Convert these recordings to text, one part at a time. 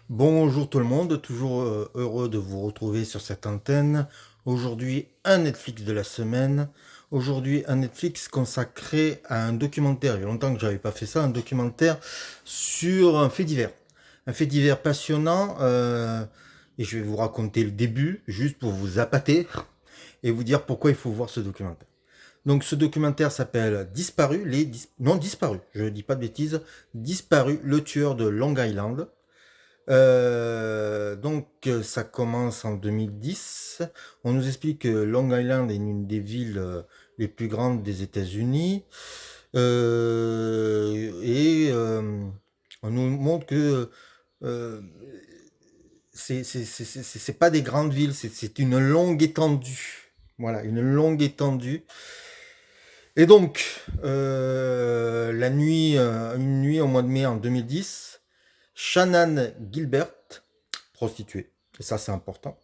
Bonjour tout le monde, toujours heureux de vous retrouver sur cette antenne. Aujourd'hui, un Netflix de la semaine. Aujourd'hui, un Netflix consacré à un documentaire. Il y a longtemps que j'avais pas fait ça, un documentaire sur un fait divers. Un fait divers passionnant. Et je vais vous raconter le début, juste pour vous appâter et vous dire pourquoi il faut voir ce documentaire. Donc ce documentaire s'appelle Disparu, non disparu, je dis pas de bêtises, Disparu, le tueur de Long Island. Ça commence en 2010. On nous explique que Long Island est une des villes les plus grandes des États-Unis. On nous montre que euh, c'est pas des grandes villes, c'est une longue étendue. Voilà, une longue étendue. Et donc, une nuit au mois de mai en 2010, Shannan Gilbert, prostituée, et ça c'est important,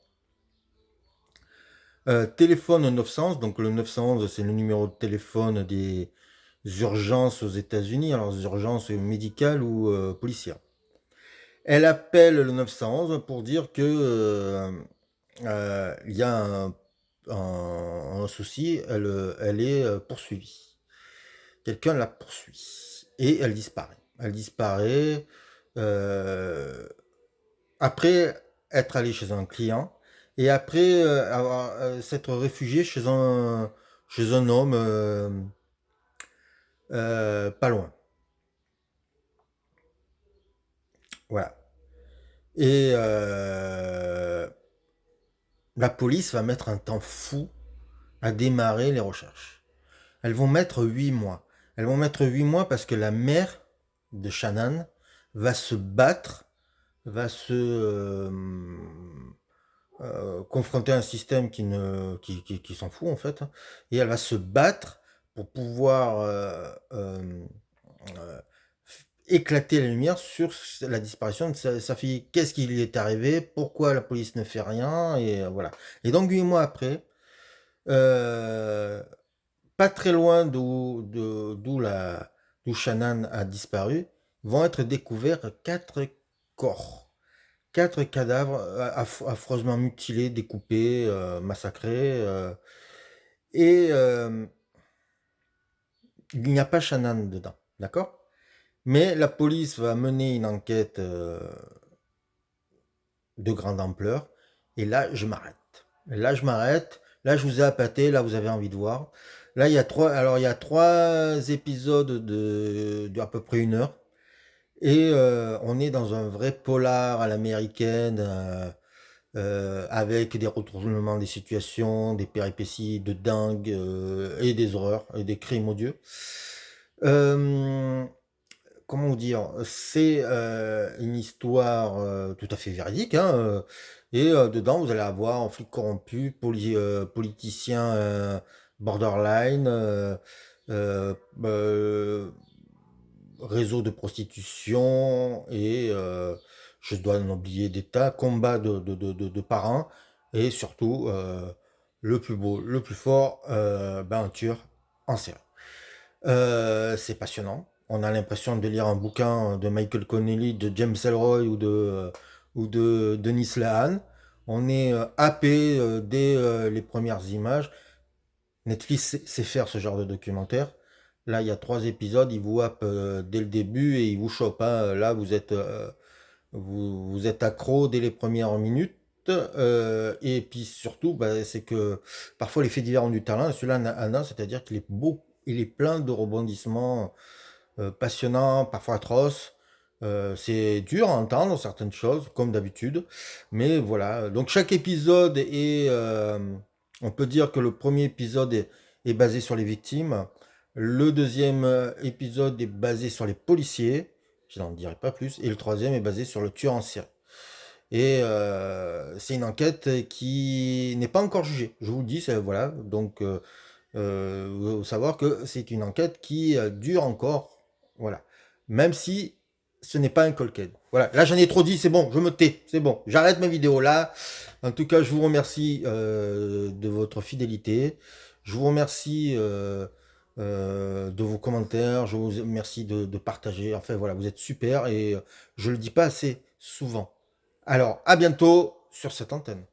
téléphone au 911, donc le 911 c'est le numéro de téléphone des urgences aux États-Unis, alors urgences médicales ou policières. Elle appelle le 911 pour dire que il y a un souci, elle est poursuivie. Quelqu'un la poursuit et elle disparaît. Elle disparaît euh, après être allée chez un client et après s'être réfugiée chez un homme pas loin. Voilà. Et la police va mettre un temps fou à démarrer les recherches. Elles vont mettre 8 mois. Elles vont mettre 8 mois parce que la mère de Shannon va se battre, va se confronter à un système qui s'en fout en fait, et elle va se battre pour pouvoir euh, éclater la lumière sur la disparition de sa fille. Qu'est-ce qui lui est arrivé? Pourquoi la police ne fait rien? Et voilà. Et donc 8 mois après, euh, pas très loin d'où Shannon a disparu, vont être découverts 4 corps. 4 cadavres affreusement mutilés, découpés, massacrés. Et il n'y a pas Shannon dedans, d'accord? Mais la police va mener une enquête de grande ampleur. Et là, je m'arrête. Là, je m'arrête. Là, je vous ai appâté. Là, vous avez envie de voir. Là, il y a 3 épisodes de à peu près 1 heure. Et on est dans un vrai polar à l'américaine, avec des retournements des situations, des péripéties de dingue, et des horreurs, et des crimes odieux. Euh, Comment vous dire? C'est une histoire tout à fait véridique, hein, et dedans, vous allez avoir un flic corrompu, politicien borderline, euh, euh, réseau de prostitution et je dois en oublier des tas, combat de parents et surtout le plus beau, le plus fort, un tueur en série. C'est passionnant. On a l'impression de lire un bouquin de Michael Connelly, de James Ellroy ou de Denis Lahan. On est happé dès les premières images. Netflix sait faire ce genre de documentaire. Là, il y a 3 épisodes, il vous happe dès le début et il vous chope, hein. Là, vous êtes accro dès les premières minutes. Et puis surtout, bah, c'est que parfois les faits divers ont du talent. Et celui-là en a, c'est-à-dire qu'il est beau, il est plein de rebondissements passionnants, parfois atroces. C'est dur à entendre certaines choses, comme d'habitude. Mais voilà. Donc chaque épisode est, on peut dire que le premier épisode est basé sur les victimes. Le deuxième épisode est basé sur les policiers. Je n'en dirai pas plus. Et le troisième est basé sur le tueur en série. Et c'est une enquête qui n'est pas encore jugée. Je vous le dis, voilà. Donc, faut savoir que c'est une enquête qui dure encore. Voilà. Même si ce n'est pas un cold case. Voilà. Là, j'en ai trop dit. C'est bon. Je me tais. C'est bon. J'arrête ma vidéo là. En tout cas, je vous remercie de votre fidélité. Je vous remercie de vos commentaires. Je vous remercie de partager. Enfin, voilà. Vous êtes super et je le dis pas assez souvent. Alors, à bientôt sur cette antenne.